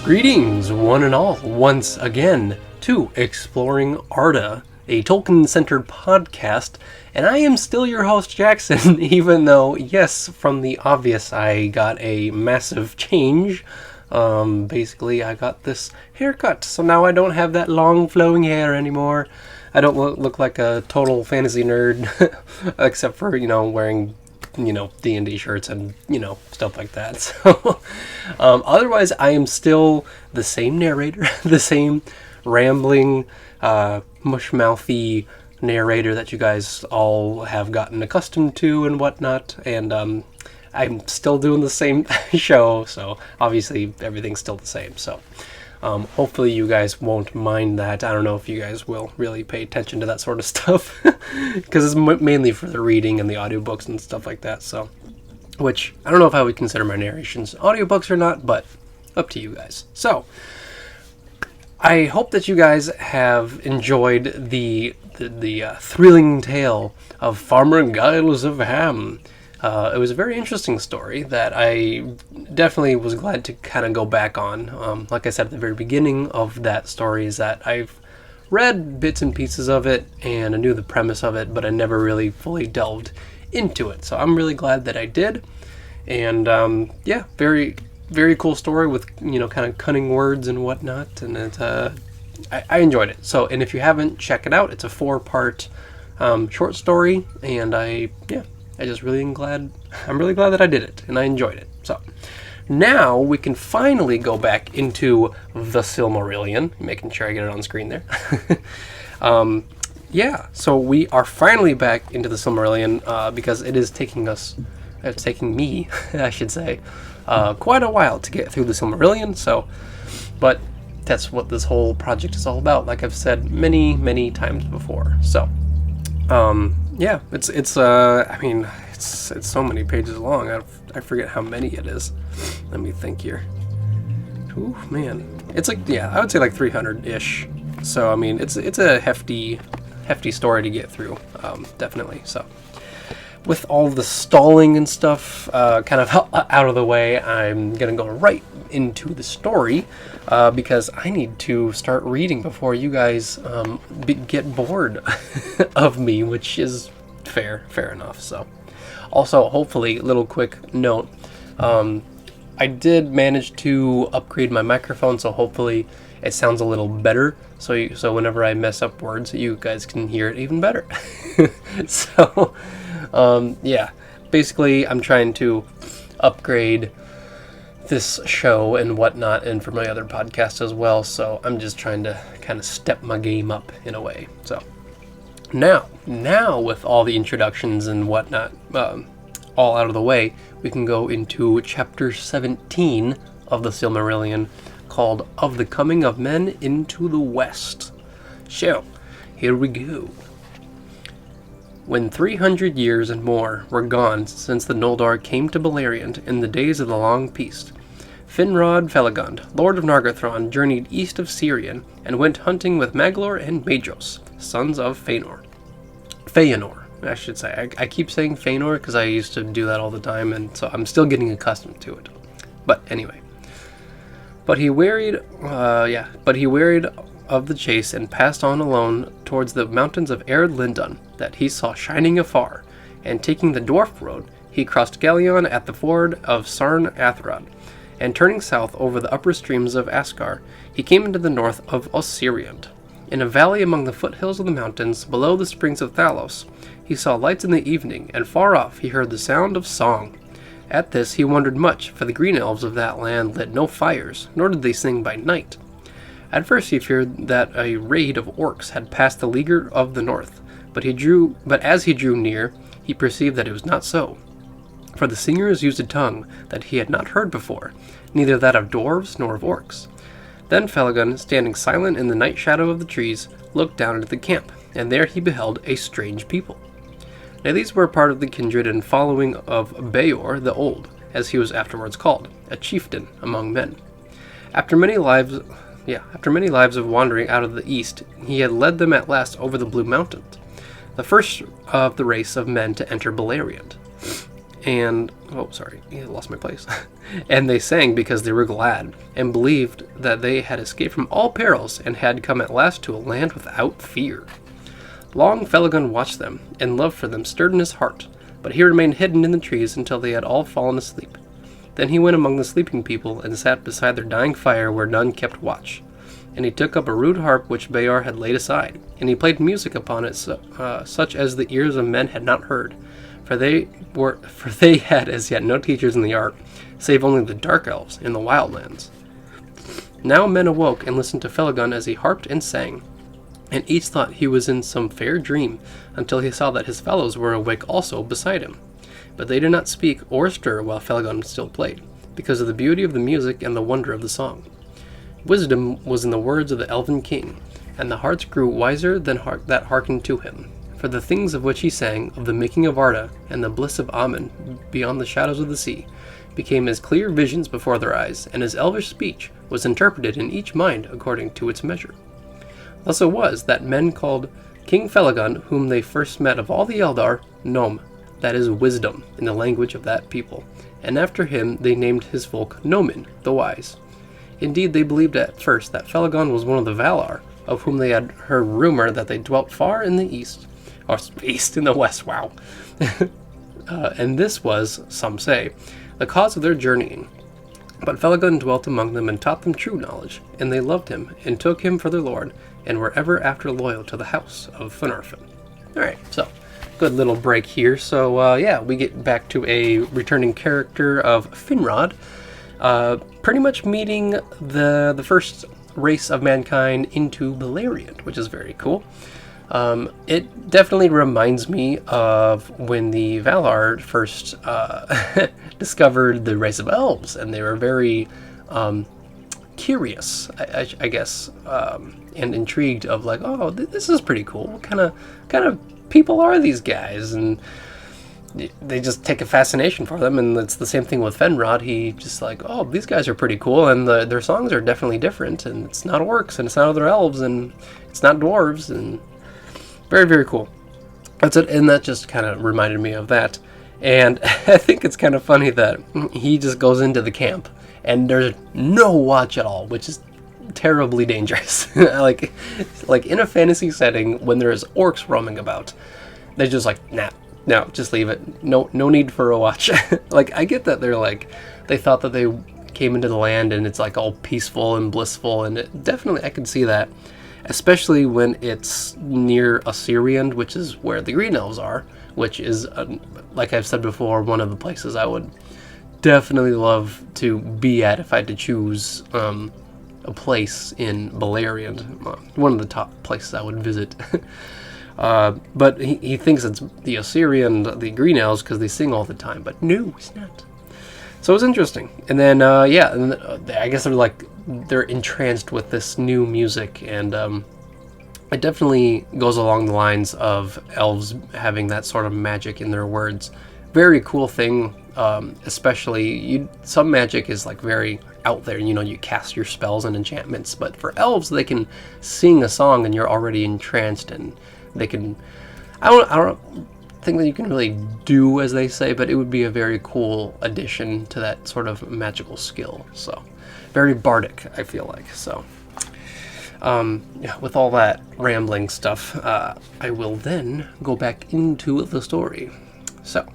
Greetings, one and all, once again, to Exploring Arda, a Tolkien-centered podcast, and I am still your host, Jackson, even though, yes, from the obvious, I got a massive change. Basically, I got this haircut, so now I don't have that long flowing hair anymore. I don't look like a total fantasy nerd, except for, wearing D&D shirts and, stuff like that. So, otherwise, I am still the same narrator, the same rambling, mush-mouthy narrator that you guys all have gotten accustomed to and whatnot, and, I'm still doing the same show, so obviously everything's still the same, so... hopefully you guys won't mind that. I don't know if you guys will really pay attention to that sort of stuff, because it's mainly for the reading and the audiobooks and stuff like that, so, which, I don't know if I would consider my narrations audiobooks or not, but up to you guys. So, I hope that you guys have enjoyed the thrilling tale of Farmer Giles of Ham. It was a very interesting story that I definitely was glad to kind of go back on. Like I said at the very beginning of that story is that I've read bits and pieces of it and I knew the premise of it, but I never really fully delved into it. So I'm really glad that I did. And yeah, very, very cool story with, kind of cunning words and whatnot. And it, I enjoyed it. So, and if you haven't, check it out. It's a 4-part short story, and I'm really glad that I did it, and I enjoyed it. So, now we can finally go back into the Silmarillion, making sure I get it on screen there. So we are finally back into the Silmarillion, because it's taking me, I should say, quite a while to get through the Silmarillion, but that's what this whole project is all about, like I've said many, many times before. So, it's so many pages long. I forget how many it is. Let me think here. Ooh, man. It's I would say like 300-ish. So, I mean, it's a hefty story to get through, definitely. So, with all the stalling and stuff kind of out of the way, I'm going to go right into the story because I need to start reading before you guys get bored of me, which is fair enough. So, also, hopefully, little quick note, I did manage to upgrade my microphone, so hopefully it sounds a little better, so whenever I mess up words, you guys can hear it even better. So, basically, I'm trying to upgrade this show and whatnot, and for my other podcast as well, so I'm just trying to kind of step my game up in a way. So, now with all the introductions and whatnot all out of the way, we can go into chapter 17 of the Silmarillion, called Of the Coming of Men into the West. So, here we go. When 300 years and more were gone since the Noldor came to Beleriand in the days of the Long Peace, Finrod Felagund, Lord of Nargothrond, journeyed east of Sirion and went hunting with Maglor and Maedhros, sons of Feanor, I should say. I keep saying Feanor because I used to do that all the time, and so I'm still getting accustomed to it. But anyway. But he wearied of the chase and passed on alone towards the mountains of Ered Lindon that he saw shining afar, and taking the dwarf road, he crossed Gallion at the ford of Sarn Athrod, and turning south over the upper streams of Askar, he came into the north of Osiriand. In a valley among the foothills of the mountains, below the springs of Thalos, he saw lights in the evening, and far off he heard the sound of song. At this he wondered much, for the green elves of that land lit no fires, nor did they sing by night. At first he feared that a raid of orcs had passed the leaguer of the north, but as he drew near, he perceived that it was not so. For the singers used a tongue that he had not heard before, neither that of dwarves nor of orcs. Then Felagund, standing silent in the night shadow of the trees, looked down into the camp, and there he beheld a strange people. Now these were part of the kindred and following of Beor the Old, as he was afterwards called, a chieftain among men. After many lives of wandering out of the east, he had led them at last over the Blue Mountains, the first of the race of men to enter Beleriand. and lost my place. And they sang because they were glad, and believed that they had escaped from all perils, and had come at last to a land without fear. Long Felagund watched them, and love for them stirred in his heart, but he remained hidden in the trees until they had all fallen asleep. Then he went among the sleeping people, and sat beside their dying fire where none kept watch. And he took up a rude harp which Beor had laid aside, and he played music upon it, such as the ears of men had not heard, for they had as yet no teachers in the art, save only the dark elves in the wildlands. Now men awoke and listened to Felagund as he harped and sang, and each thought he was in some fair dream, until he saw that his fellows were awake also beside him. But they did not speak or stir while Felagund still played, because of the beauty of the music and the wonder of the song. Wisdom was in the words of the elven king, and the hearts grew wiser than that hearkened to him. For the things of which he sang, of the making of Arda, and the bliss of Amen, beyond the shadows of the sea, became as clear visions before their eyes, and his elvish speech was interpreted in each mind according to its measure. Thus it was that men called King Felagund, whom they first met of all the Eldar, Nom, that is wisdom, in the language of that people, and after him they named his folk Nomin, the wise. Indeed, they believed at first that Felagund was one of the Valar, of whom they had heard rumor that they dwelt far in the east, or east in the west, wow. And this was, some say, the cause of their journeying. But Felagund dwelt among them and taught them true knowledge, and they loved him, and took him for their lord, and were ever after loyal to the house of Finarfin. Alright, so, good little break here. So, we get back to a returning character of Finrod, pretty much meeting the first race of mankind into Beleriand, which is very cool. It definitely reminds me of when the Valar first discovered the race of elves, and they were very curious, I guess, and intrigued of like, oh, this is pretty cool. What kind of people are these guys? And they just take a fascination for them, and it's the same thing with Finrod. He just like, oh, these guys are pretty cool, and their songs are definitely different, and it's not orcs, and it's not other elves, and it's not dwarves, and very, very cool. That's it, and that just kind of reminded me of that. And I think it's kind of funny that he just goes into the camp, and there's no watch at all, which is terribly dangerous. like in a fantasy setting, when there's orcs roaming about, they're just like, nah. No, just leave it. No need for a watch. Like, I get that they thought that they came into the land and it's like all peaceful and blissful, and I can see that, especially when it's near Assyrian, which is where the Green Elves are, which is, like I've said before, one of the places I would definitely love to be at if I had to choose a place in Beleriand. One of the top places I would visit. But he thinks it's the Assyrian, the Green Elves, because they sing all the time. But no, it's not. So it's interesting. And then, I guess they're entranced with this new music, and it definitely goes along the lines of elves having that sort of magic in their words. Very cool thing, especially, some magic is like very out there, you cast your spells and enchantments, but for elves, they can sing a song and you're already entranced, and they can, I don't think that you can really do as they say, but it would be a very cool addition to that sort of magical skill. So, very bardic, I feel like. So, with all that rambling stuff, I will then go back into the story. So,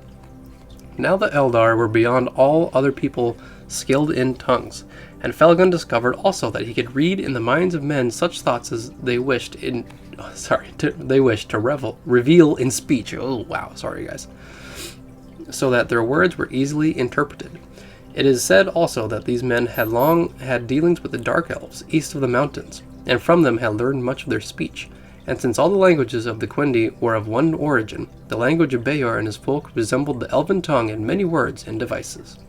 now the Eldar were beyond all other people skilled in tongues, and Felagund discovered also that he could read in the minds of men such thoughts as they wished to reveal in speech. Oh, wow, sorry guys. So that their words were easily interpreted. It is said also that these men had long had dealings with the Dark Elves east of the mountains, and from them had learned much of their speech. And since all the languages of the Quendi were of one origin, the language of Beor and his folk resembled the elven tongue in many words and devices.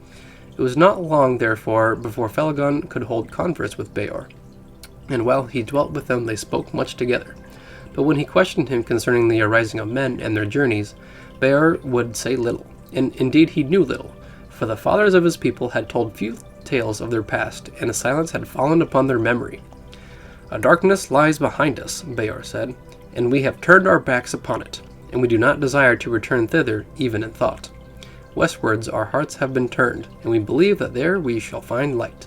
It was not long, therefore, before Felagund could hold converse with Beor, and while he dwelt with them they spoke much together. But when he questioned him concerning the arising of men and their journeys, Beor would say little, and indeed he knew little, for the fathers of his people had told few tales of their past, and a silence had fallen upon their memory. A darkness lies behind us, Beor said, and we have turned our backs upon it, and we do not desire to return thither even in thought. Westwards our hearts have been turned, and we believe that there we shall find light.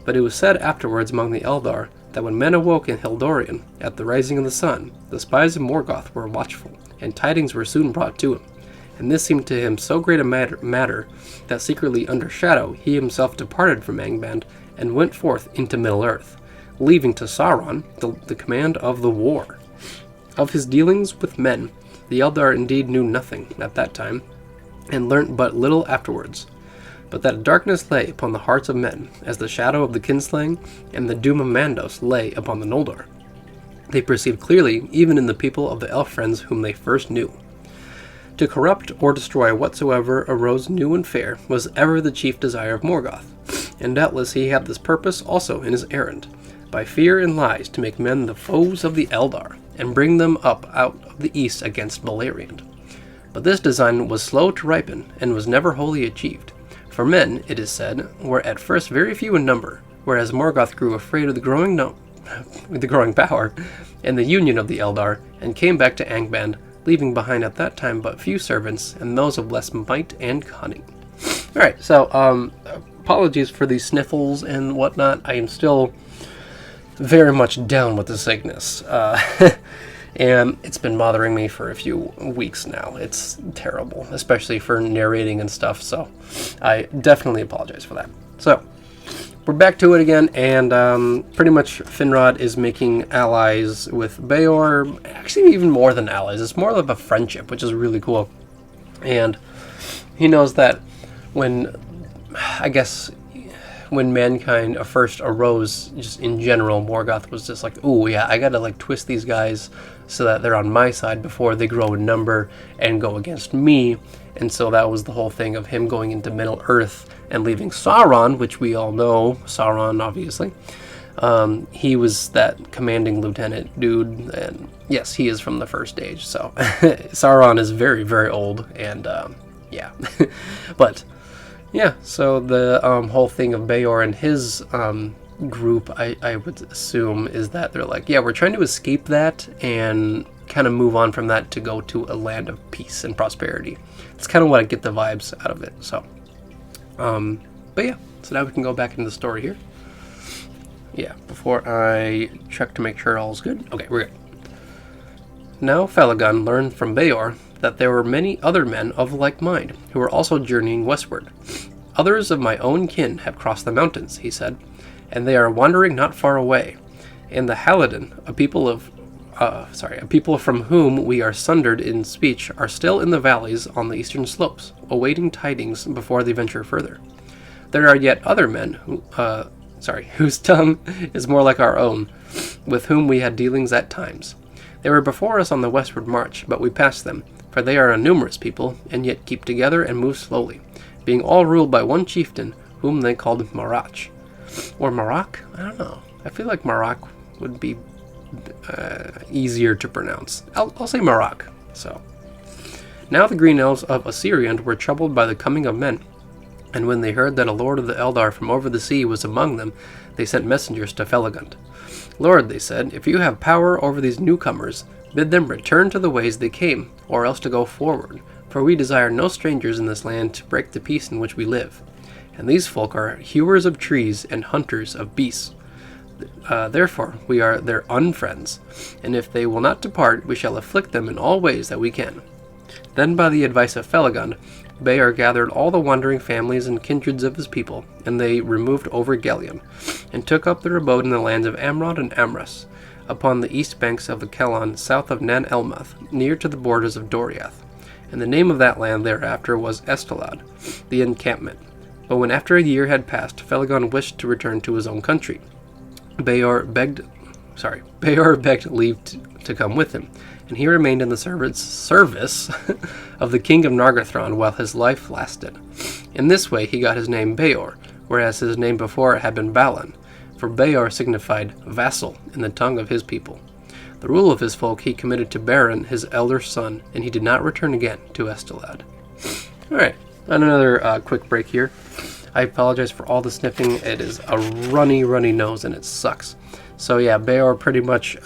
But it was said afterwards among the Eldar that when men awoke in Hildorian at the rising of the sun, the spies of Morgoth were watchful, and tidings were soon brought to him. And this seemed to him so great a matter that secretly under shadow he himself departed from Angband and went forth into Middle-earth, leaving to Sauron the command of the war. Of his dealings with men, the Eldar indeed knew nothing at that time, and learnt but little afterwards, but that darkness lay upon the hearts of men, as the shadow of the kinslaying and the doom of Mandos lay upon the Noldor. They perceived clearly even in the people of the elf friends whom they first knew. To corrupt or destroy whatsoever arose new and fair was ever the chief desire of Morgoth, and doubtless he had this purpose also in his errand, by fear and lies to make men the foes of the Eldar, and bring them up out of the east against Beleriand. But this design was slow to ripen, and was never wholly achieved. For men, it is said, were at first very few in number, whereas Morgoth grew afraid of the growing power and the union of the Eldar, and came back to Angband, leaving behind at that time but few servants, and those of less might and cunning. Alright, so, apologies for these sniffles and whatnot. I am still very much down with the sickness. And it's been bothering me for a few weeks now. It's terrible, especially for narrating and stuff, so I definitely apologize for that. So, we're back to it again, and pretty much Finrod is making allies with Beor. Actually, even more than allies. It's more of a friendship, which is really cool. And he knows that when mankind first arose, just in general, Morgoth was just like, oh yeah, I gotta like twist these guys so that they're on my side before they grow in number and go against me. And so that was the whole thing of him going into Middle-earth and leaving Sauron, which we all know, Sauron obviously. He was that commanding lieutenant dude, and yes, he is from the First Age, so Sauron is very, very old, and yeah. But yeah, so the whole thing of Beor and his group, I would assume, is that they're like, yeah, we're trying to escape that and kind of move on from that to go to a land of peace and prosperity. It's kind of what I get the vibes out of it. So, but yeah, so now we can go back into the story here. Yeah, before I check to make sure all's good. Okay, we're good. Now Felagund learned from Beor that there were many other men of like mind who were also journeying westward. Others of my own kin have crossed the mountains, he said, and they are wandering not far away. And the Halidin, a people from whom we are sundered in speech, are still in the valleys on the eastern slopes, awaiting tidings before they venture further. There are yet other men whose tongue is more like our own, with whom we had dealings at times. They were before us on the westward march, but we passed them, for they are a numerous people, and yet keep together and move slowly, being all ruled by one chieftain, whom they called Marach. Or Marak? I don't know. I feel like Marak would be easier to pronounce. I'll say Marak. So, now the green elves of Assyriand were troubled by the coming of men, and when they heard that a lord of the Eldar from over the sea was among them, they sent messengers to Felagund. Lord, they said, if you have power over these newcomers, bid them return to the ways they came, or else to go forward, for we desire no strangers in this land to break the peace in which we live. And these folk are hewers of trees and hunters of beasts. Therefore, we are their unfriends, and if they will not depart, we shall afflict them in all ways that we can. Then, by the advice of Felagund, Beor gathered all the wandering families and kindreds of his people, and they removed over Gelion, and took up their abode in the lands of Amrod and Amras, upon the east banks of the Kelon, south of Nan Elmath, near to the borders of Doriath. And the name of that land thereafter was Estelad, the encampment. But when after a year had passed, Felagund wished to return to his own country. Beor begged leave to come with him, and he remained in the service of the king of Nargothrond while his life lasted. In this way he got his name Beor, whereas his name before it had been Balan, for Beor signified vassal in the tongue of his people. The rule of his folk he committed to Baran, his elder son, and he did not return again to Estelad. Alright, another quick break here. I apologize for all the sniffing. It is a runny nose and it sucks. So yeah, Beor pretty much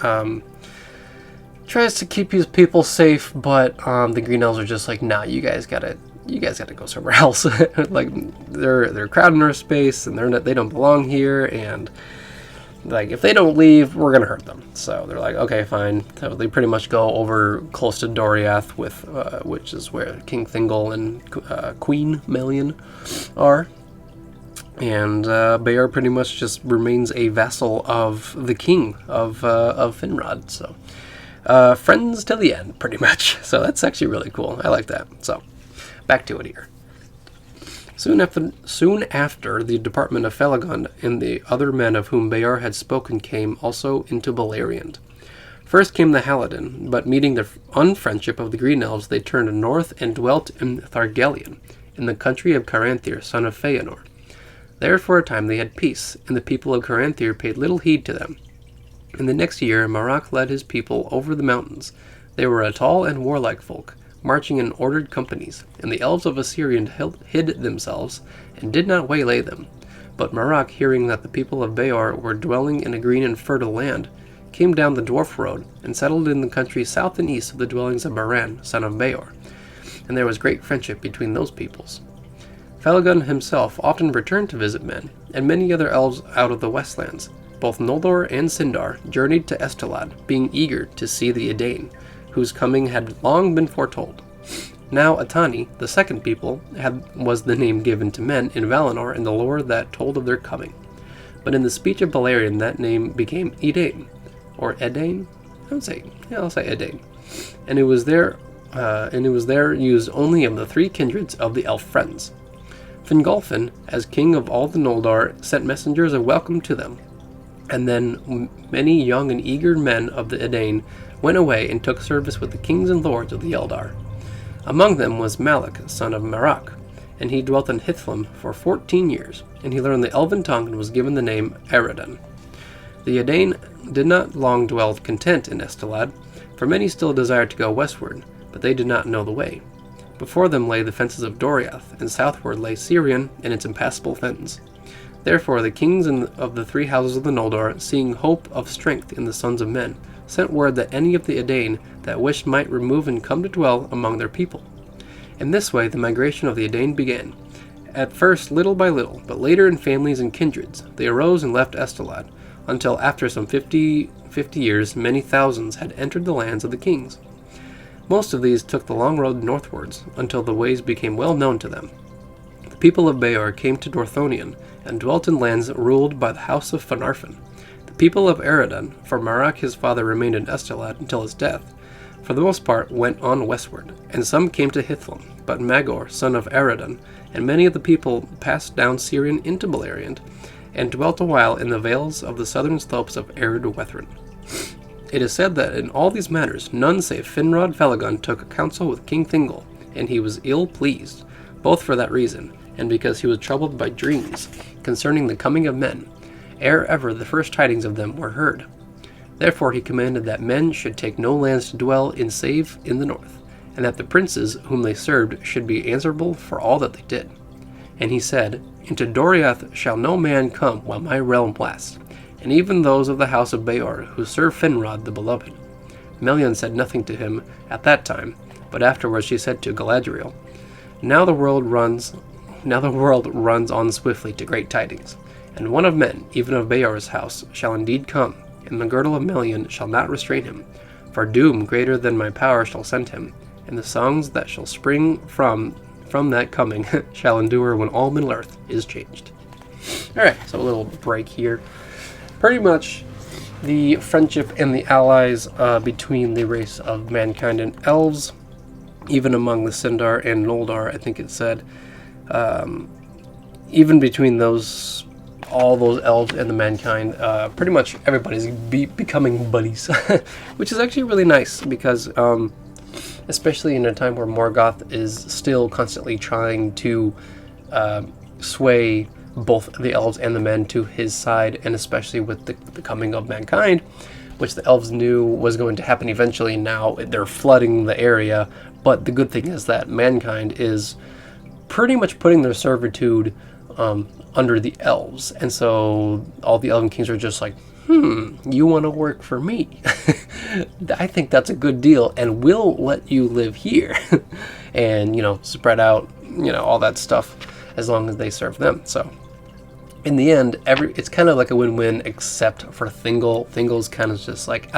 tries to keep his people safe, but the Green Elves are just like, nah, you guys gotta you guys got to go somewhere else. Like, they're crowding our space, and they don't belong here, and like, if they don't leave, we're gonna hurt them. So they're like, okay, fine. So they pretty much go over close to Doriath, which is where King Thingol and Queen Melian are. And Bayar pretty much just remains a vassal of the king of Finrod. So friends till the end, pretty much. So that's actually really cool. I like that. So back to it here. Soon after, the department of Felagund and the other men of whom Bayar had spoken came also into Beleriand. First came the Halidin, but meeting the unfriendship of the Green Elves, they turned north and dwelt in Thargelion, in the country of Caranthir, son of Feanor. There for a time they had peace, and the people of Caranthir paid little heed to them. In the next year, Marach led his people over the mountains. They were a tall and warlike folk, marching in ordered companies, and the elves of Assyrian hid themselves, and did not waylay them. But Marach, hearing that the people of Beor were dwelling in a green and fertile land, came down the dwarf road, and settled in the country south and east of the dwellings of Baran, son of Beor, and there was great friendship between those peoples. Felagund himself often returned to visit men, and many other elves out of the westlands. Both Noldor and Sindar journeyed to Estelad, being eager to see the Edain, whose coming had long been foretold. Now Atani, the second people, was the name given to men in Valinor in the lore that told of their coming. But in the speech of Beleriand, that name became Edain, or Edain. I'll say Edain, and it was there used only of the three kindreds of the elf friends. Fingolfin, as king of all the Noldor, sent messengers of welcome to them, and then many young and eager men of the Edain went away and took service with the kings and lords of the Eldar. Among them was Malak, son of Marach, and he dwelt in Hithlum for 14 years, and he learned the Elven tongue and was given the name Aradan. The Edain did not long dwell content in Estelad, for many still desired to go westward, but they did not know the way. Before them lay the fences of Doriath, and southward lay Sirion and its impassable fens. Therefore the kings of the three houses of the Noldor, seeing hope of strength in the sons of men, sent word that any of the Edain that wished might remove and come to dwell among their people. In this way the migration of the Edain began. At first little by little, but later in families and kindreds, they arose and left Estelad, until after some 50 years many thousands had entered the lands of the kings. Most of these took the long road northwards, until the ways became well known to them. The people of Beor came to Dorthonion, and dwelt in lands ruled by the house of Finarfin. The people of Aradan, for Marach his father remained in Estelad until his death, for the most part went on westward, and some came to Hithlum, but Magor, son of Aradan, and many of the people passed down Sirion into Beleriand, and dwelt a while in the vales of the southern slopes of Ered Wethrin. It is said that in all these matters none save Finrod Felagund took counsel with King Thingol, and he was ill pleased, both for that reason, and because he was troubled by dreams concerning the coming of men, ere ever the first tidings of them were heard. Therefore he commanded that men should take no lands to dwell in save in the north, and that the princes whom they served should be answerable for all that they did. And he said, Into Doriath shall no man come while my realm lasts, and even those of the house of Beor who serve Finrod the beloved. Melian said nothing to him at that time, but afterwards she said to Galadriel, Now the world runs on swiftly to great tidings, and one of men, even of Beor's house, shall indeed come, and the girdle of Melian shall not restrain him, for doom greater than my power shall send him, and the songs that shall spring from that coming shall endure when all Middle-earth is changed. Alright, so a little break here. Pretty much the friendship and the allies between the race of mankind and elves, even among the Sindar and Noldor, I think it said, even between all those elves and the mankind, pretty much everybody's becoming buddies, which is actually really nice because, especially in a time where Morgoth is still constantly trying to sway both the elves and the men to his side, and especially with the coming of mankind, which the elves knew was going to happen eventually. Now they're flooding the area, but the good thing is that mankind is pretty much putting their servitude under the elves, and so all the elven kings are just like, you want to work for me? I think that's a good deal, and we'll let you live here, and spread out all that stuff, as long as they serve them. So in the end, it's kind of like a win-win, except for Thingol. Thingol's kind of just like,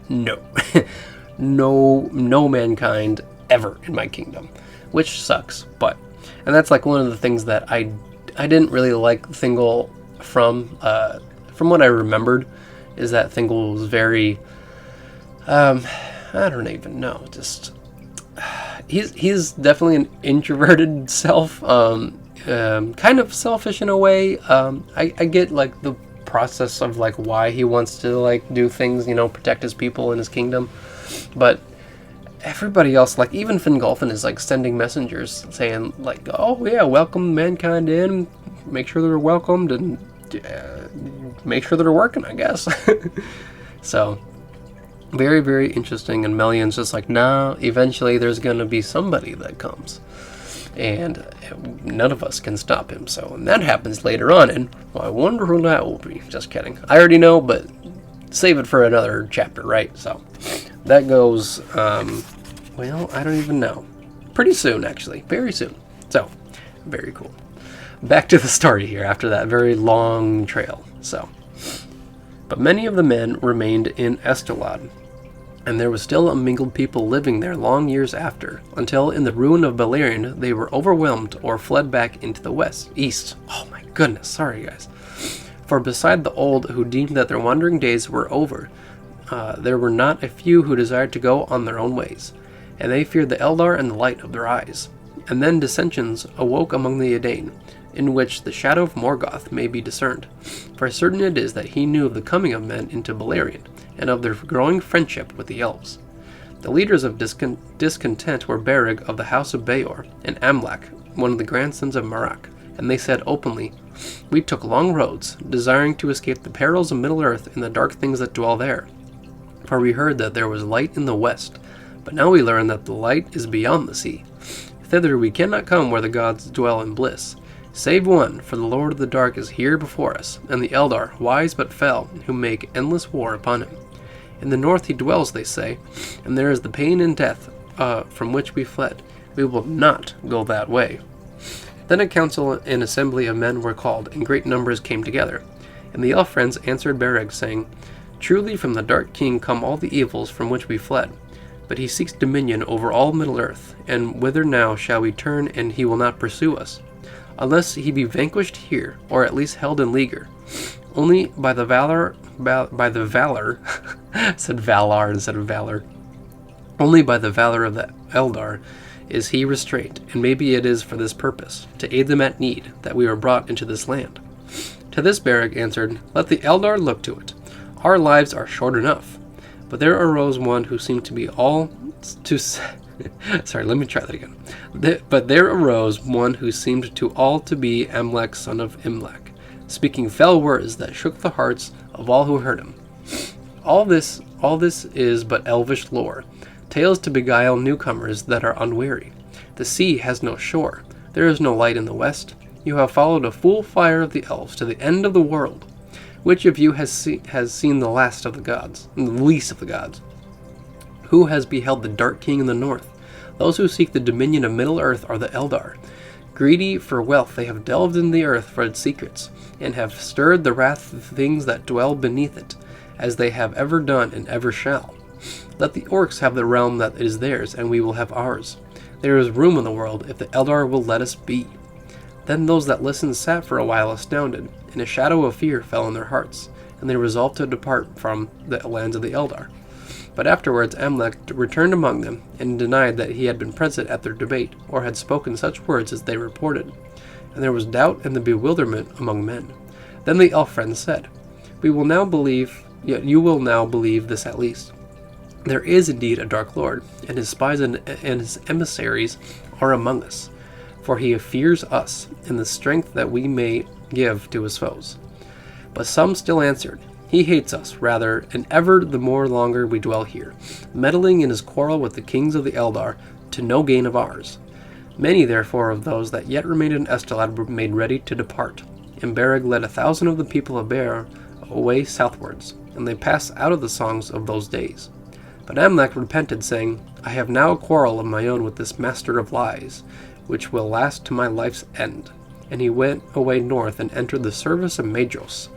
no. no mankind ever in my kingdom, which sucks. And that's like one of the things that I didn't really like Thingol from what I remembered, is that Thingol was very, I don't even know, just, he's definitely an introverted self, kind of selfish in a way. I get like the process of like why he wants to like do things, protect his people and his kingdom, but everybody else, like even Fingolfin, is like sending messengers saying like, oh yeah, welcome mankind in, make sure they're welcomed, and make sure they're working, I guess. So very, very interesting. And Melion's just like, nah, eventually there's gonna be somebody that comes, and none of us can stop him. So, and that happens later on, and I wonder who that will be. Just kidding, I already know, but save it for another chapter, right? So that goes, well, I don't even know. Pretty soon, actually. Very soon. So, very cool. Back to the story here after that very long trail. So, but many of the men remained in Estelad, and there was still a mingled people living there long years after, until in the ruin of Beleriand they were overwhelmed or fled back into the east. Oh my goodness, sorry guys. For beside the old who deemed that their wandering days were over, there were not a few who desired to go on their own ways, and they feared the Eldar and the light of their eyes. And then dissensions awoke among the Edain, in which the shadow of Morgoth may be discerned. For certain it is that he knew of the coming of men into Beleriand, and of their growing friendship with the Elves. The leaders of discontent were Bereg of the house of Beor, and Amlak, one of the grandsons of Marak, and they said openly, we took long roads, desiring to escape the perils of Middle-earth and the dark things that dwell there. For we heard that there was light in the west, but now we learn that the light is beyond the sea. Thither we cannot come where the gods dwell in bliss, save one, for the Lord of the Dark is here before us, and the Eldar, wise but fell, who make endless war upon him. In the north he dwells, they say, and there is the pain and death from which we fled. We will not go that way. Then a council and assembly of men were called, and great numbers came together. And the elf friends answered Bereg, saying, truly from the Dark King come all the evils from which we fled. But he seeks dominion over all Middle-earth, and whither now shall we turn, and he will not pursue us? Unless he be vanquished here, or at least held in leaguer. Only by the valor, said Valar instead of valor. Only by the valor of the Eldar is he restrained, and maybe it is for this purpose, to aid them at need, that we were brought into this land. To this Bereg answered, let the Eldar look to it. Our lives are short enough. But there arose one who seemed to be all to... Sorry, let me try that again. But there arose one who seemed to all to be Amlek, son of Imlek, speaking fell words that shook the hearts of all who heard him. All this is but elvish lore, tales to beguile newcomers that are unwary. The sea has no shore, there is no light in the west. You have followed a full fire of the elves to the end of the world. Which of you has seen the last of the gods, and the least of the gods? Who has beheld the Dark King in the north? Those who seek the dominion of Middle-earth are the Eldar. Greedy for wealth, they have delved in the earth for its secrets, and have stirred the wrath of things that dwell beneath it, as they have ever done and ever shall. Let the orcs have the realm that is theirs, and we will have ours. There is room in the world if the Eldar will let us be. Then those that listened sat for a while astounded, and a shadow of fear fell on their hearts, and they resolved to depart from the lands of the Eldar. But afterwards Amlek returned among them, and denied that he had been present at their debate, or had spoken such words as they reported. And there was doubt and the bewilderment among men. Then the elf friends said, you will now believe this at least. There is indeed a Dark Lord, and his spies and his emissaries are among us. For he fears us, and the strength that we may give to his foes. But some still answered, he hates us, rather, and ever the more longer we dwell here, meddling in his quarrel with the kings of the Eldar, to no gain of ours. Many, therefore, of those that yet remained in Estelad were made ready to depart, and Bereg led 1,000 of the people of Beor away southwards, and they passed out of the songs of those days. But Amlek repented, saying, I have now a quarrel of my own with this master of lies. which will last to my life's end." And he went away north and entered the service of Maedhros.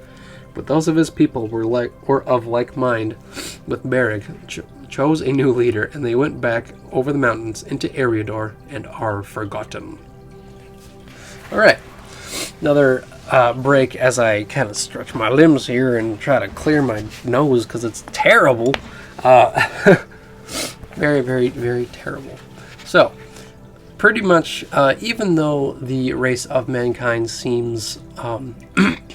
But those of his people were of like mind with Beric, chose a new leader, and they went back over the mountains into Eriador and are forgotten. Alright, another break as I kind of stretch my limbs here and try to clear my nose because it's terrible. Very, very, very terrible. So, pretty much, even though the race of mankind seems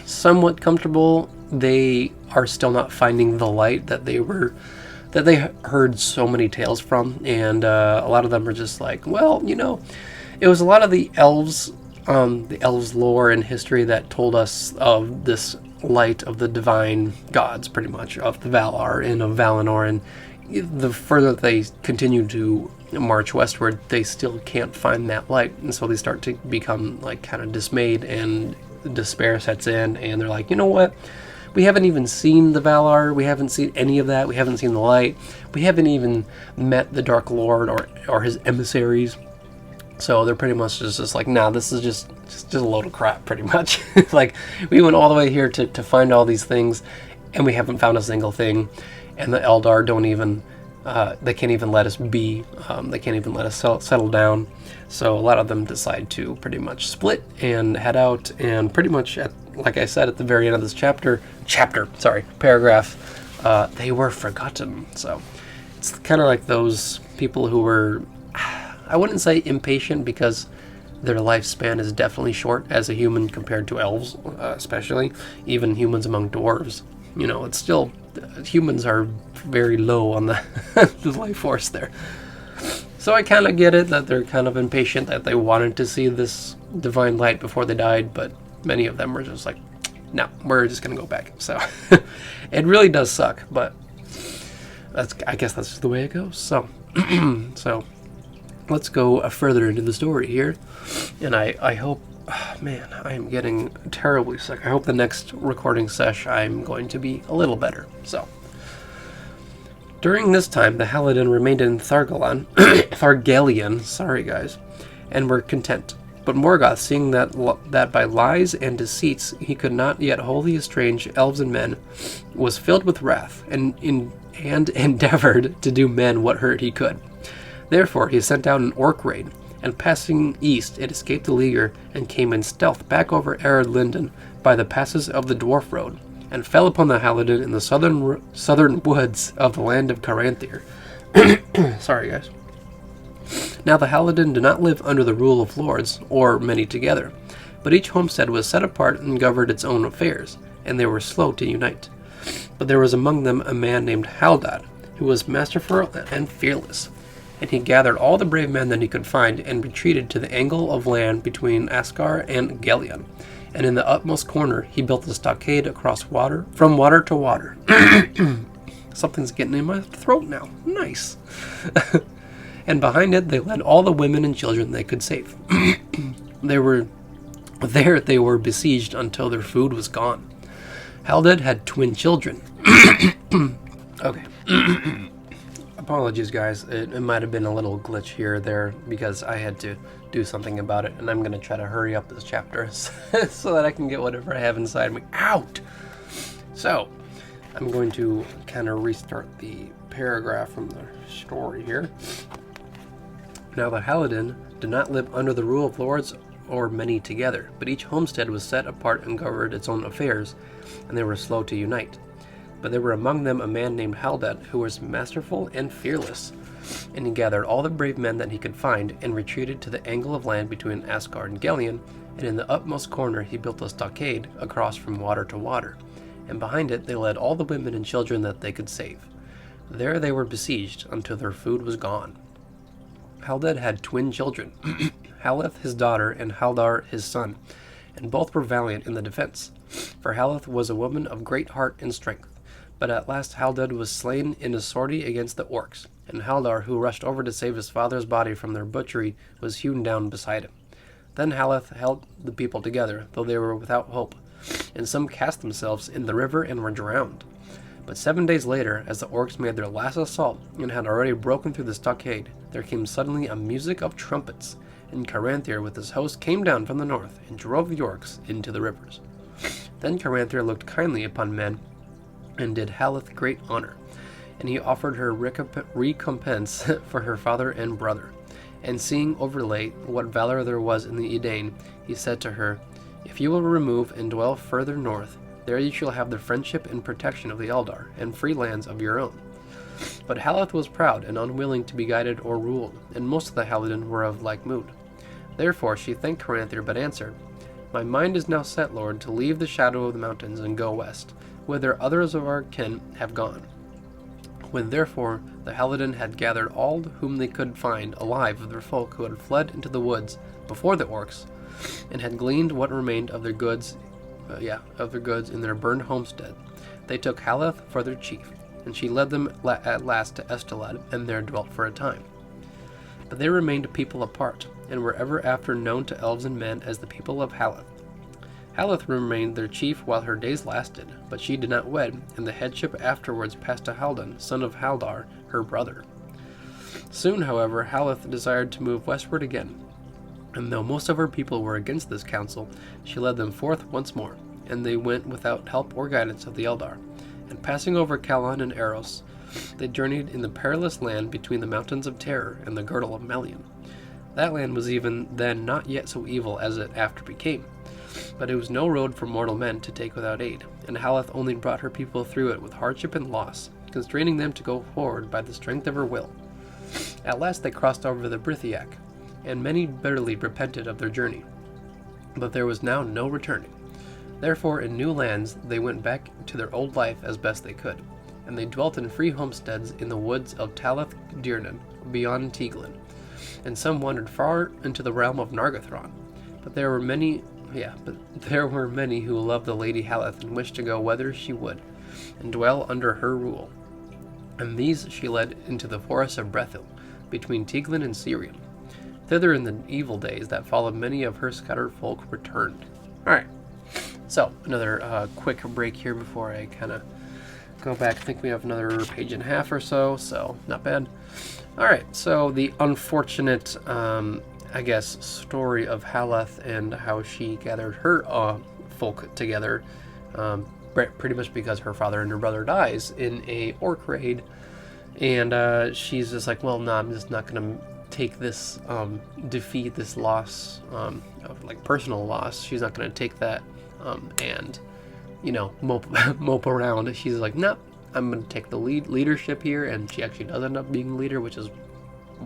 somewhat comfortable, they are still not finding the light that they heard so many tales from, and a lot of them are just like, well, it was a lot of the elves lore and history that told us of this light of the divine gods, pretty much, of the Valar and of Valinor, and the further they continue to march westward, they still can't find that light, and so they start to become like kind of dismayed, and despair sets in, and they're like, you know what? We haven't even seen the Valar. We haven't seen any of that. We haven't seen the light. We haven't even met the Dark Lord or his emissaries. So they're pretty much just like, nah, this is just a load of crap, pretty much. Like, we went all the way here to find all these things, and we haven't found a single thing. And the Eldar don't even, they can't even let us be. They can't even let us settle down. So a lot of them decide to pretty much split and head out, and pretty much, like I said, at the very end of this paragraph, they were forgotten. So it's kind of like those people who were, I wouldn't say impatient, because their lifespan is definitely short as a human compared to elves, especially. Even humans among dwarves. It's still, humans are very low on the, the life force there. So I kind of get it that they're kind of impatient, that they wanted to see this divine light before they died, but many of them were just like, no, we're just going to go back. So it really does suck, but I guess that's just the way it goes. So, so let's go further into the story here. And I hope, man, I am getting terribly sick. I hope the next recording session I'm going to be a little better. So, during this time, the Halidin remained in Thargelion, sorry guys, and were content. But Morgoth, seeing that by lies and deceits he could not yet wholly estrange elves and men, was filled with wrath, and endeavored to do men what hurt he could. Therefore he sent out an orc raid, and passing east it escaped the leaguer, and came in stealth back over Arad Linden by the passes of the Dwarf Road, and fell upon the Halidin in the southern woods of the land of Caranthir. Sorry, guys. Now the Halidin did not live under the rule of lords, or many together, but each homestead was set apart and governed its own affairs, and they were slow to unite. But there was among them a man named Haldad, who was masterful and fearless, and he gathered all the brave men that he could find, and retreated to the angle of land between Askar and Gelion. And in the utmost corner he built a stockade across water, from water to water. Something's getting in my throat now. Nice. And behind it they led all the women and children they could save. They were besieged until their food was gone. Haldad had twin children. Okay. Apologies, guys. It might have been a little glitch here or there because I had to do something about it, and I'm going to try to hurry up this chapter so that I can get whatever I have inside me out. So, I'm going to kind of restart the paragraph from the story here. Now the Halidin did not live under the rule of lords or many together, but each homestead was set apart and governed its own affairs, and they were slow to unite. But there were among them a man named Haldad, who was masterful and fearless, and he gathered all the brave men that he could find, and retreated to the angle of land between Asgard and Gelion, and in the utmost corner he built a stockade across from water to water, and behind it they led all the women and children that they could save. There they were besieged until their food was gone. Haldad had twin children, Haleth his daughter and Haldar his son, and both were valiant in the defense, for Haleth was a woman of great heart and strength. But at last Haldad was slain in a sortie against the orcs, and Haldar, who rushed over to save his father's body from their butchery, was hewn down beside him. Then Haleth held the people together, though they were without hope, and some cast themselves in the river and were drowned. But 7 days later, as the orcs made their last assault and had already broken through the stockade, there came suddenly a music of trumpets, and Caranther with his host came down from the north and drove the orcs into the rivers. Then Caranther looked kindly upon men and did Haleth great honor, and he offered her recompense for her father and brother. And seeing overlay what valor there was in the Edain, he said to her, "If you will remove and dwell further north, there you shall have the friendship and protection of the Eldar, and free lands of your own." But Haleth was proud and unwilling to be guided or ruled, and most of the Halidin were of like mood. Therefore she thanked Caranther, but answered, "My mind is now set, Lord, to leave the shadow of the mountains and go west, whither others of our kin have gone." When therefore the Halidin had gathered all whom they could find alive of their folk who had fled into the woods before the orcs, and had gleaned what remained of their goods, in their burned homestead, they took Haleth for their chief, and she led them at last to Estelad, and there dwelt for a time. But they remained a people apart, and were ever after known to elves and men as the people of Haleth. Haleth remained their chief while her days lasted, but she did not wed, and the headship afterwards passed to Haldan, son of Haldar, her brother. Soon, however, Haleth desired to move westward again, and though most of her people were against this counsel, she led them forth once more, and they went without help or guidance of the Eldar. And passing over Kalan and Eros, they journeyed in the perilous land between the mountains of Terror and the girdle of Melian. That land was even then not yet so evil as it after became, but it was no road for mortal men to take without aid, and Haleth only brought her people through it with hardship and loss, constraining them to go forward by the strength of her will. At last they crossed over the Brithiak, and many bitterly repented of their journey, but there was now no returning. Therefore in new lands they went back to their old life as best they could, and they dwelt in free homesteads in the woods of Talath Dirnan, beyond Tieglin, and some wandered far into the realm of Nargothrond, but there were many who loved the Lady Haleth and wished to go whither she would, and dwell under her rule. And these she led into the forests of Brethil, between Tieglin and Sirion. Thither in the evil days that followed many of her scattered folk returned. Alright, so another quick break here before I kind of go back. I think we have another page and a half or so not bad. Alright, so the unfortunate story of Haleth and how she gathered her folk together, pretty much because her father and her brother dies in a orc raid, and she's just like, well, no, I'm just not gonna take this defeat, this loss, like personal loss. She's not gonna take that and mope around. She's like, nope, I'm gonna take the leadership here, and she actually does end up being the leader, which is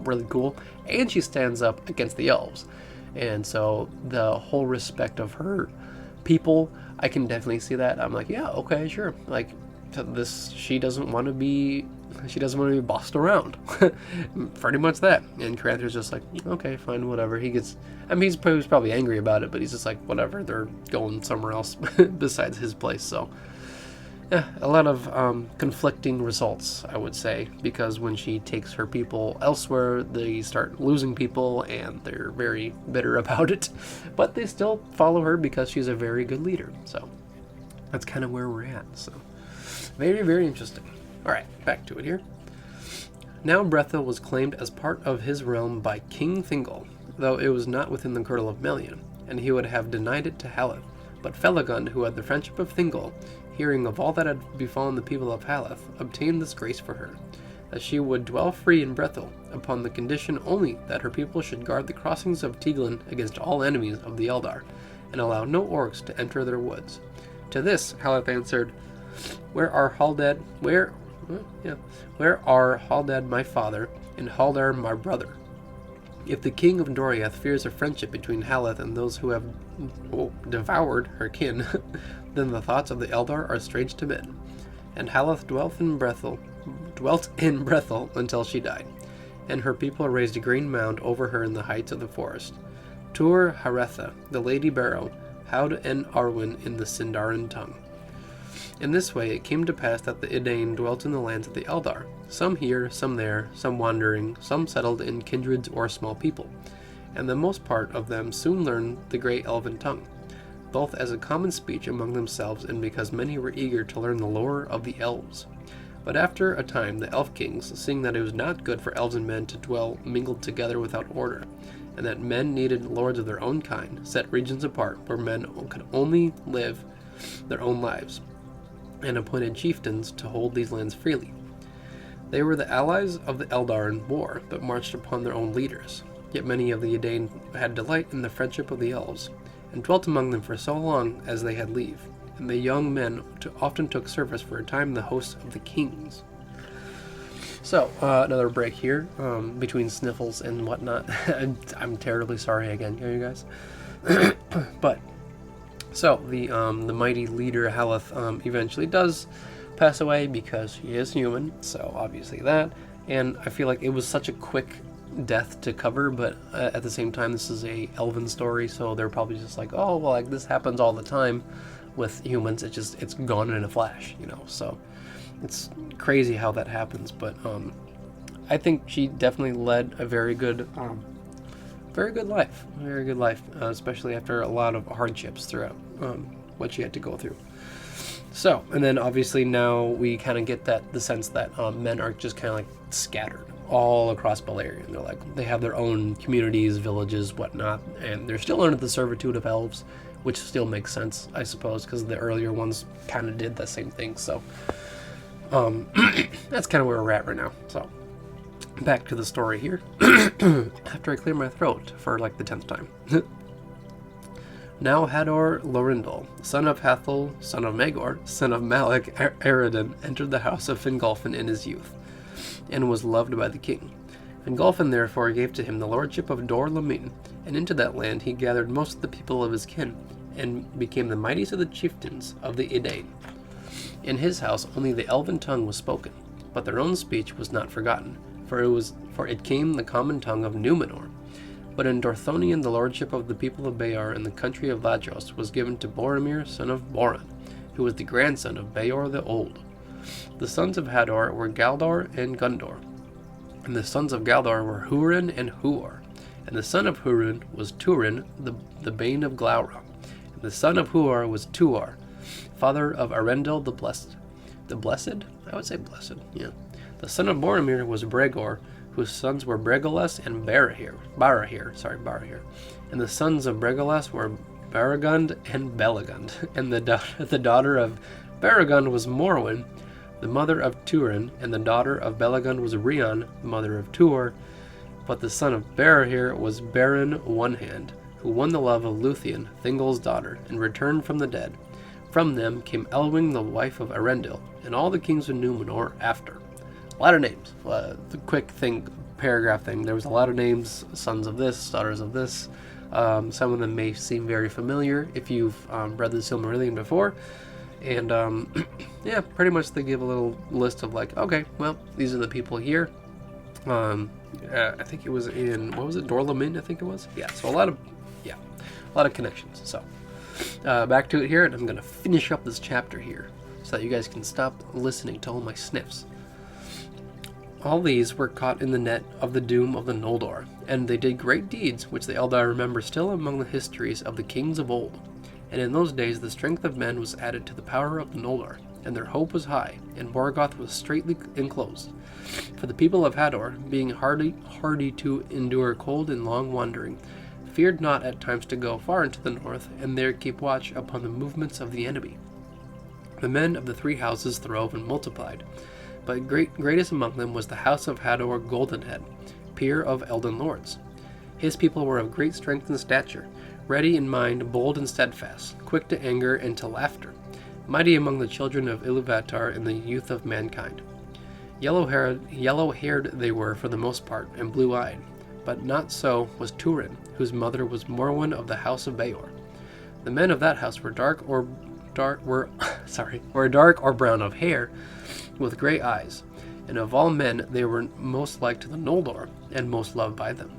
really cool. And she stands up against the elves, and so the whole respect of her people, I can definitely see that. I'm like, yeah, okay, sure. Like this, she doesn't want to be bossed around. Pretty much that. And Caranther's just like, okay, fine, whatever. He's probably angry about it, but he's just like, whatever, they're going somewhere else besides his place. So yeah, a lot of conflicting results, I would say, because when she takes her people elsewhere, they start losing people, and they're very bitter about it. But they still follow her because she's a very good leader. So that's kind of where we're at. So very, very interesting. All right, back to it here. Now Brethil was claimed as part of his realm by King Thingol, though it was not within the girdle of Melian, and he would have denied it to Haleth. But Felagund, who had the friendship of Thingol, hearing of all that had befallen the people of Haleth, obtained this grace for her, that she would dwell free in Brethil, upon the condition only that her people should guard the crossings of Tieglin against all enemies of the Eldar, and allow no orcs to enter their woods. To this Haleth answered, Where are Haldad my father, and Haldar my brother? If the king of Doriath fears a friendship between Haleth and those who have devoured her kin, then the thoughts of the Eldar are strange to men. And Haleth dwelt in Brethil until she died, and her people raised a green mound over her in the heights of the forest. Tur Haretha, the Lady Barrow, Haud en Arwen in the Sindarin tongue. In this way it came to pass that the Edain dwelt in the lands of the Eldar, some here, some there, some wandering, some settled in kindreds or small people, and the most part of them soon learned the great elven tongue, both as a common speech among themselves and because many were eager to learn the lore of the elves. But after a time the elf kings, seeing that it was not good for elves and men to dwell mingled together without order, and that men needed lords of their own kind, set regions apart where men could only live their own lives, and appointed chieftains to hold these lands freely. They were the allies of the Eldar in war, but marched upon their own leaders. Yet many of the Edain had delight in the friendship of the Elves, and dwelt among them for so long as they had leave. And the young men often took service for a time in the hosts of the kings. So, another break here, between sniffles and whatnot. I'm terribly sorry again, you guys. But, so, the mighty leader, Haleth, eventually does pass away because he is human, so obviously that. And I feel like it was such a quick death to cover, but at the same time, this is a elven story, so they're probably just like, oh, well, like, this happens all the time with humans. It's gone in a flash, so it's crazy how that happens. But I think she definitely led a very good life, especially after a lot of hardships throughout what she had to go through. So, and then obviously now we kind of get the sense that men are just kind of like scattered all across Beleriand. They're like, they have their own communities, villages, whatnot, and they're still under the servitude of elves, which still makes sense, I suppose, because the earlier ones kind of did the same thing. So that's kind of where we're at right now. So back to the story here. After I clear my throat for like the 10th time. Now Hador Lorindal, son of Hathel, son of Magor, son of Malek Aridin, entered the house of Fingolfin in his youth, and was loved by the king. Fingolfin therefore gave to him the lordship of Dor Lamin, and into that land he gathered most of the people of his kin, and became the mightiest of the chieftains of the Edain. In his house only the elven tongue was spoken, but their own speech was not forgotten, for it came the common tongue of Numenor. But in Dorthonion the lordship of the people of Beor in the country of Lajos was given to Boromir, son of Boran, who was the grandson of Beor the Old. The sons of Hador were Galdor and Gundor, and the sons of Galdor were Hurin and Huor, and the son of Hurin was Turin, the bane of Glaurung, and the son of Huor was Tuor, father of Arendil the Blessed. The Blessed? I would say Blessed, yeah. The son of Boromir was Bregor, whose sons were Bregolas and Barahir. And the sons of Bregolas were Baragund and Belegund, and the daughter of Baragund was Morwen, the mother of Turin, and the daughter of Belegund was Rion, the mother of Tuor. But the son of Barahir was Baron Onehand, who won the love of Luthien, Thingol's daughter, and returned from the dead. From them came Elwing, the wife of Arendil, and all the kings of Numenor after. A lot of names. The quick paragraph thing. There was a lot of names, sons of this, daughters of this. Some of them may seem very familiar if you've read the Silmarillion before. And yeah, pretty much they give a little list of like, okay, well, these are the people here. I think it was in, what was it, Dor Lamin, I think it was? Yeah, so a lot of connections. So back to it here, and I'm going to finish up this chapter here so that you guys can stop listening to all my sniffs. All these were caught in the net of the doom of the Noldor, and they did great deeds, which the Eldar remember still among the histories of the kings of old. And in those days the strength of men was added to the power of the Noldor, and their hope was high, and Morgoth was straitly enclosed. For the people of Hador, being hardy to endure cold and long wandering, feared not at times to go far into the north, and there keep watch upon the movements of the enemy. The men of the three houses throve and multiplied, but greatest among them was the house of Hador Goldenhead, peer of Elden lords. His people were of great strength and stature, ready in mind, bold and steadfast, quick to anger and to laughter, mighty among the children of Iluvatar in the youth of mankind. Yellow-haired they were for the most part, and blue-eyed, but not so was Turin, whose mother was Morwen of the house of Beor. The men of that house were dark or brown of hair, with grey eyes, and of all men they were most like to the Noldor, and most loved by them.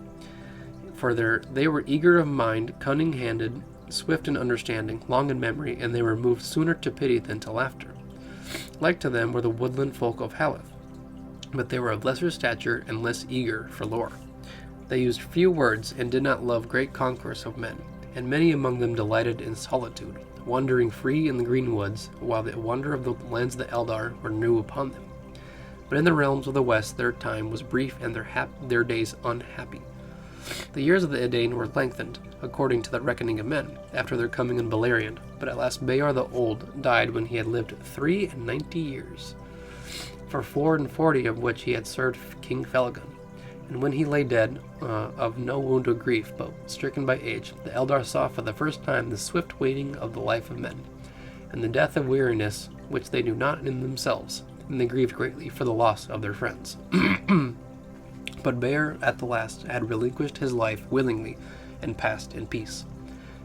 For they were eager of mind, cunning-handed, swift in understanding, long in memory, and they were moved sooner to pity than to laughter. Like to them were the woodland folk of Haleth, but they were of lesser stature and less eager for lore. They used few words, and did not love great concourse of men, and many among them delighted in solitude, wandering free in the green woods, while the wonder of the lands of the Eldar were new upon them. But in the realms of the west their time was brief, and their days unhappy. The years of the Edain were lengthened, according to the reckoning of men, after their coming in Beleriand, but at last Beor the Old died when he had lived 93 years, for 44 of which he had served King Felagund. And when he lay dead, of no wound of grief, but stricken by age, the Eldar saw for the first time the swift waning of the life of men, and the death of weariness which they knew not in themselves, and they grieved greatly for the loss of their friends. But Beor at the last had relinquished his life willingly, and passed in peace.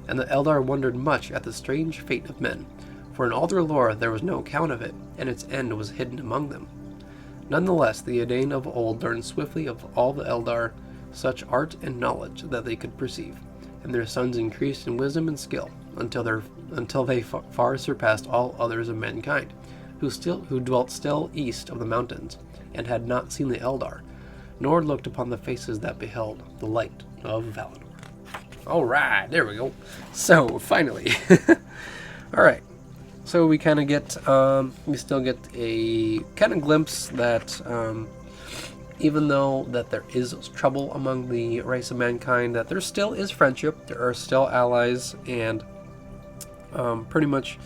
And the Eldar wondered much at the strange fate of men, for in all their lore there was no account of it, and its end was hidden among them. Nonetheless, the Edain of old learned swiftly of all the Eldar such art and knowledge that they could perceive, and their sons increased in wisdom and skill, until they far surpassed all others of mankind, who dwelt still east of the mountains, and had not seen the Eldar, nor looked upon the faces that beheld the light of Valinor. Alright, there we go. So, finally. Alright. So we kind of get, we still get a kind of glimpse that even though that there is trouble among the race of mankind, that there still is friendship, there are still allies, and pretty much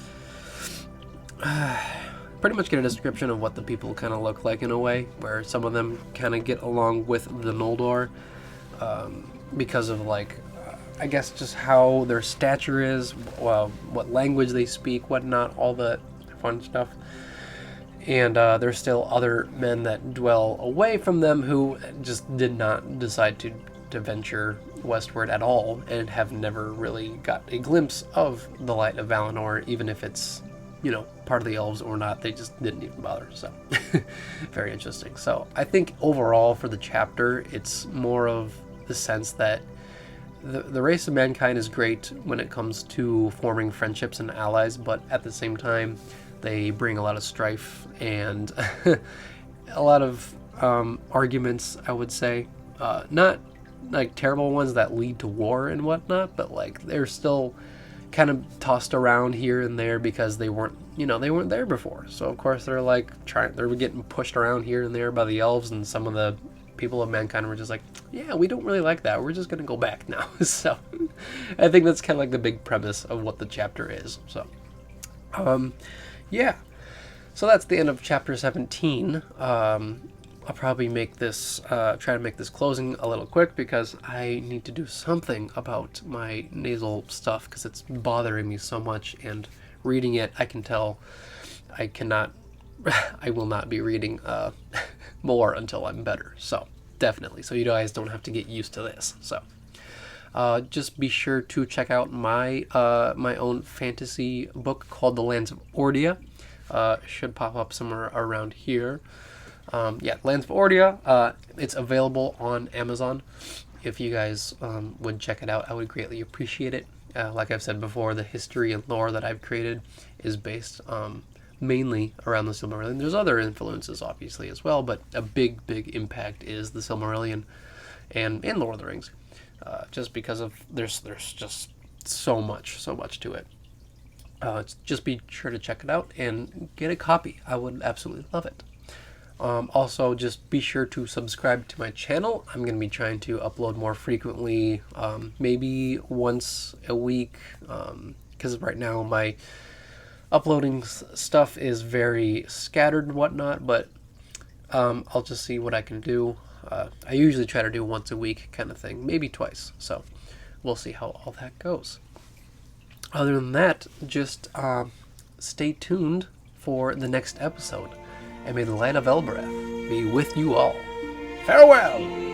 get a description of what the people kind of look like in a way, where some of them kind of get along with the Noldor because of, like, I guess just how their stature is, what language they speak, whatnot, all that fun stuff. And there's still other men that dwell away from them who just did not decide to venture westward at all, and have never really got a glimpse of the light of Valinor, even if it's, part of the elves or not. They just didn't even bother. So very interesting. So I think overall for the chapter, it's more of the sense that the race of mankind is great when it comes to forming friendships and allies, but at the same time, they bring a lot of strife and a lot of arguments, I would say. Not like terrible ones that lead to war and whatnot, but like they're still kind of tossed around here and there because they weren't there before. So of course they're getting pushed around here and there by the elves, and some of the people of mankind were just like, yeah, we don't really like that. We're just going to go back now. So I think that's kind of like the big premise of what the chapter is. So, yeah. So that's the end of chapter 17. I'll probably try to make this closing a little quick because I need to do something about my nasal stuff because it's bothering me so much, and reading it, I can tell I will not be reading more until I'm better. So definitely. So you guys don't have to get used to this. So just be sure to check out my own fantasy book called The Lands of Ordia. Should pop up somewhere around here. Lands of Ordia. It's available on Amazon. If you guys would check it out, I would greatly appreciate it. Like I've said before, the history and lore that I've created is based mainly around the Silmarillion. There's other influences, obviously, as well, but a big impact is the Silmarillion and Lord of the Rings, just because of there's just so much to it. Just be sure to check it out and get a copy. I would absolutely love it. Also, just be sure to subscribe to my channel. I'm going to be trying to upload more frequently, maybe once a week, because right now my uploading stuff is very scattered and whatnot, but I'll just see what I can do. I usually try to do once a week kind of thing, maybe twice, so we'll see how all that goes. Other than that, just stay tuned for the next episode, and may the light of Elbereth be with you all. Farewell!